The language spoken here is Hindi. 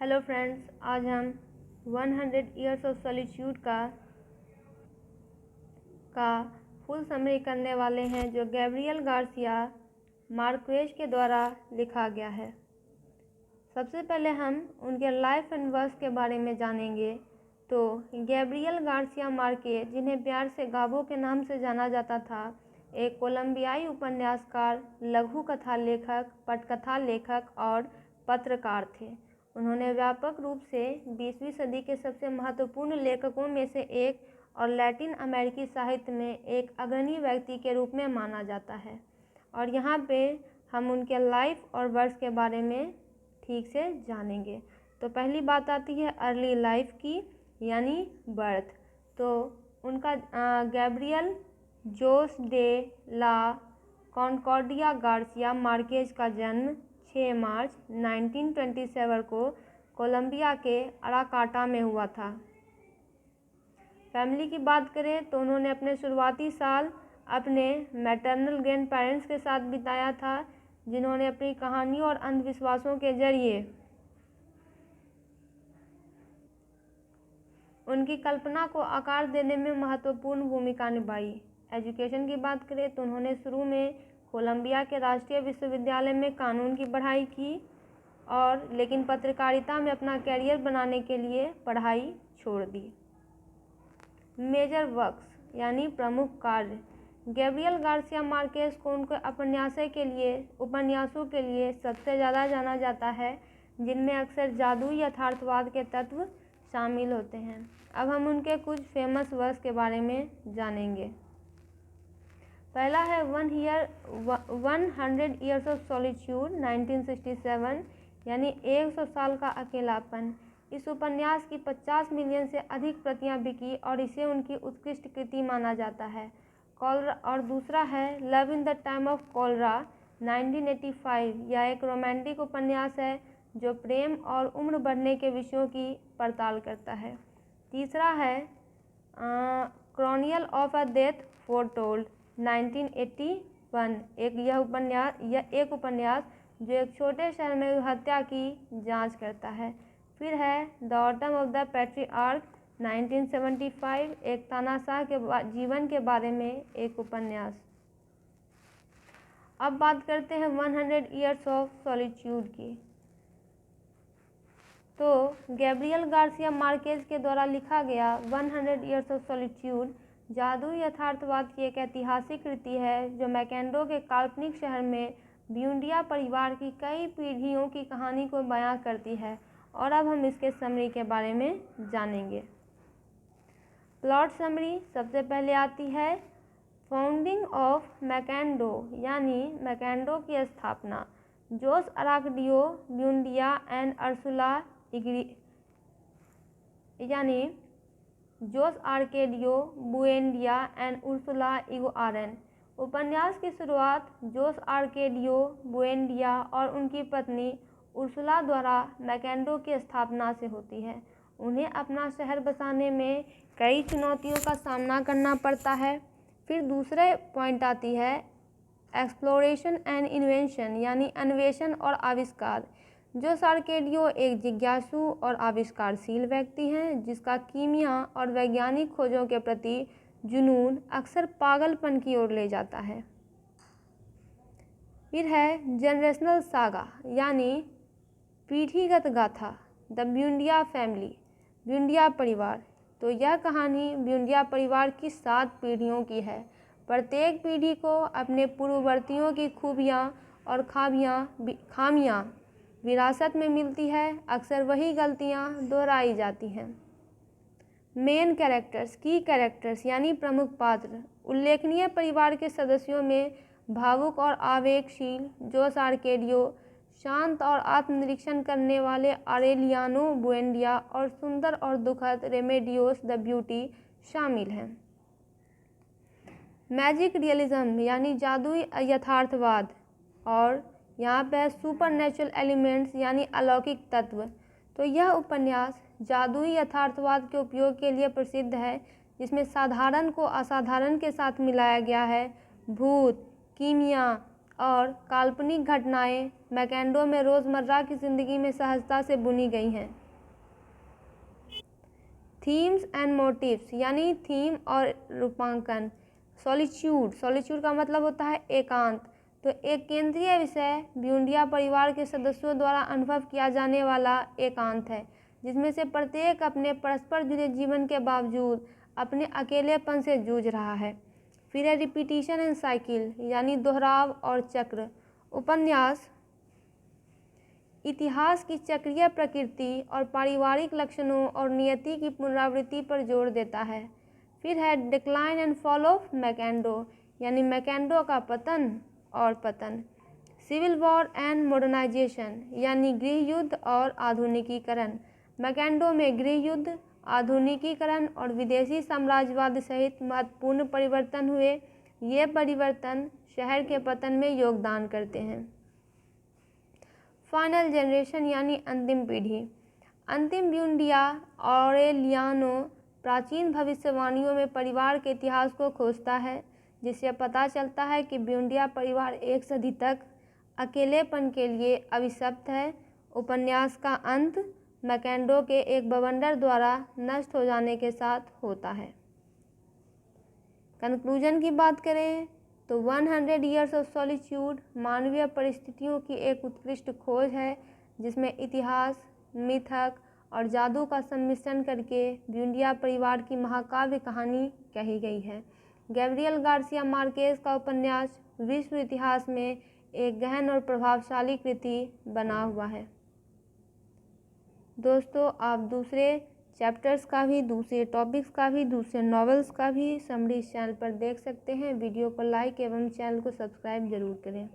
हेलो फ्रेंड्स, आज हम 100 ईयर्स ऑफ सॉलिट्यूड का फुल समरी करने वाले हैं, जो गैब्रियल गार्सिया मार्क्वेज के द्वारा लिखा गया है। सबसे पहले हम उनके लाइफ एंड वर्क्स के बारे में जानेंगे। तो गैब्रियल गार्सिया मार्केज, जिन्हें प्यार से गाबो के नाम से जाना जाता था, एक कोलंबियाई उपन्यासकार, लघु कथा लेखक, पटकथा लेखक और पत्रकार थे। उन्होंने व्यापक रूप से 20वीं सदी के सबसे महत्वपूर्ण लेखकों में से एक और लैटिन अमेरिकी साहित्य में एक अग्रणी व्यक्ति के रूप में माना जाता है। और यहाँ पे हम उनके लाइफ और वर्क्स के बारे में ठीक से जानेंगे। तो पहली बात आती है अर्ली लाइफ की, यानी बर्थ। तो उनका गैब्रियल जोस डे ला कॉन्कॉर्डिया गार्सिया मार्केज का जन्म 6 मार्च 1927 को कोलंबिया के अराकाटा में हुआ था। फैमिली की बात करें तो उन्होंने अपने शुरुआती साल अपने मैटरनल ग्रैंड पेरेंट्स के साथ बिताया था, जिन्होंने अपनी कहानियों और अंधविश्वासों के जरिए उनकी कल्पना को आकार देने में महत्वपूर्ण भूमिका निभाई। एजुकेशन की बात करें तो उन्होंने शुरू में कोलंबिया के राष्ट्रीय विश्वविद्यालय में कानून की पढ़ाई की लेकिन पत्रकारिता में अपना करियर बनाने के लिए पढ़ाई छोड़ दी। मेजर वर्क्स यानी प्रमुख कार्य। गैब्रियल गार्सिया मार्केज को उनके उपन्यासों के लिए सबसे ज़्यादा जाना जाता है, जिनमें अक्सर जादुई यथार्थवाद के तत्व शामिल होते हैं। अब हम उनके कुछ फेमस वर्क्स के बारे में जानेंगे। पहला है 100 ईयर्स ऑफ सॉलिट्यूड 1967, यानी 100 साल का अकेलापन। इस उपन्यास की 50 मिलियन से अधिक प्रतियां बिकी और इसे उनकी उत्कृष्ट कृति माना जाता है। और दूसरा है love in the time of cholera 1985। यह एक रोमांटिक उपन्यास है जो प्रेम और उम्र बढ़ने के विषयों की पड़ताल करता है। तीसरा है Chronicle of a death foretold 1981। यह एक उपन्यास जो एक छोटे शहर में हत्या की जांच करता है। फिर है the autumn of the patriarch 1975, एक तानाशाह के जीवन के बारे में एक उपन्यास। अब बात करते हैं 100 ईयर्स ऑफ सॉलिट्यूड की। तो गैब्रियल गार्सिया मार्केज के द्वारा लिखा गया 100 ईयर्स ऑफ सॉलिट्यूड जादुई यथार्थवाद की एक ऐतिहासिक कृति है, जो मैकेंडो के काल्पनिक शहर में ब्यूंडिया परिवार की कई पीढ़ियों की कहानी को बयां करती है। और अब हम इसके समरी के बारे में जानेंगे। प्लॉट समरी सबसे पहले आती है फाउंडिंग ऑफ मैकेंडो, यानी मैकेंडो की स्थापना। जोस अराकडियो ब्यूंडिया एंड अर्सुला यानी जोस आर्केडियो बुएंडिया एंड उर्सुला इगुआरेन। उपन्यास की शुरुआत जोस आर्केडियो बुएंडिया और उनकी पत्नी उर्सुला द्वारा मैकेंडो की स्थापना से होती है। उन्हें अपना शहर बसाने में कई चुनौतियों का सामना करना पड़ता है। फिर दूसरे पॉइंट आती है एक्सप्लोरेशन एंड इन्वेंशन, यानी अन्वेषण और आविष्कार। जोस आर्केडियो एक जिज्ञासु और आविष्कारशील व्यक्ति हैं, जिसका कीमिया और वैज्ञानिक खोजों के प्रति जुनून अक्सर पागलपन की ओर ले जाता है। फिर है जनरेशनल सागा, यानी पीढ़ीगत गाथा। द ब्यूंडिया फैमिली, ब्यूंडिया परिवार। तो यह कहानी ब्यूंडिया परिवार की 7 पीढ़ियों की है। प्रत्येक पीढ़ी को अपने पूर्ववर्तियों की खूबियाँ और खामियाँ विरासत में मिलती है। अक्सर वही गलतियाँ दोहराई जाती हैं। मेन कैरेक्टर्स, की कैरेक्टर्स यानी प्रमुख पात्र। उल्लेखनीय परिवार के सदस्यों में भावुक और आवेगशील जोस आर्केडियो, शांत और आत्मनिरीक्षण करने वाले आरेलियानो बुएंडिया और सुंदर और दुखद रेमेडियोस द ब्यूटी शामिल हैं। मैजिक रियलिज्म यानी जादुई यथार्थवाद, और यहाँ पे सुपर नेचुरल एलिमेंट्स यानी अलौकिक तत्व। तो यह उपन्यास जादुई यथार्थवाद के उपयोग के लिए प्रसिद्ध है, जिसमें साधारण को असाधारण के साथ मिलाया गया है। भूत, कीमिया और काल्पनिक घटनाएं मैकेंडो में रोज़मर्रा की ज़िंदगी में सहजता से बुनी गई हैं। थीम्स एंड मोटिव्स यानी थीम और रूपांकन। सॉलिट्यूड का मतलब होता है एकांत। तो एक केंद्रीय विषय ब्यूंडिया परिवार के सदस्यों द्वारा अनुभव किया जाने वाला एकांत है, जिसमें से प्रत्येक अपने परस्पर जुड़े जीवन के बावजूद अपने अकेलेपन से जूझ रहा है। फिर है रिपीटिशन एंड साइकिल यानी दोहराव और चक्र। उपन्यास इतिहास की चक्रीय प्रकृति और पारिवारिक लक्षणों और नियति की पुनरावृत्ति पर जोर देता है। फिर है डिक्लाइन एंड फॉल ऑफ मैकेंडो यानी मैकेंडो का पतन और पतन। सिविल वॉर एंड मॉडर्नाइजेशन यानी गृह युद्ध और आधुनिकीकरण। मैकेंडो में गृह युद्ध, आधुनिकीकरण और विदेशी साम्राज्यवाद सहित महत्वपूर्ण परिवर्तन हुए। ये परिवर्तन शहर के पतन में योगदान करते हैं। फाइनल जनरेशन यानी अंतिम पीढ़ी। अंतिम ब्यूंडिया ऑरेलियानो प्राचीन भविष्यवाणियों में परिवार के इतिहास को खोजता है, जिससे पता चलता है कि ब्यूंडिया परिवार एक सदी तक अकेलेपन के लिए अभिशप्त है। उपन्यास का अंत मैकेंडो के एक बवंडर द्वारा नष्ट हो जाने के साथ होता है। कंक्लूजन की बात करें तो 100 ईयर्स ऑफ सॉलिट्यूड मानवीय परिस्थितियों की एक उत्कृष्ट खोज है, जिसमें इतिहास, मिथक और जादू का सम्मिश्रण करके ब्यूंडिया परिवार की महाकाव्य कहानी कही गई है। गैब्रियल गार्सिया मार्केज का उपन्यास विश्व इतिहास में एक गहन और प्रभावशाली कृति बना हुआ है। दोस्तों, आप दूसरे चैप्टर्स का भी, दूसरे टॉपिक्स का भी, दूसरे नॉवेल्स का भी समरी इस चैनल पर देख सकते हैं। वीडियो को लाइक एवं चैनल को सब्सक्राइब जरूर करें।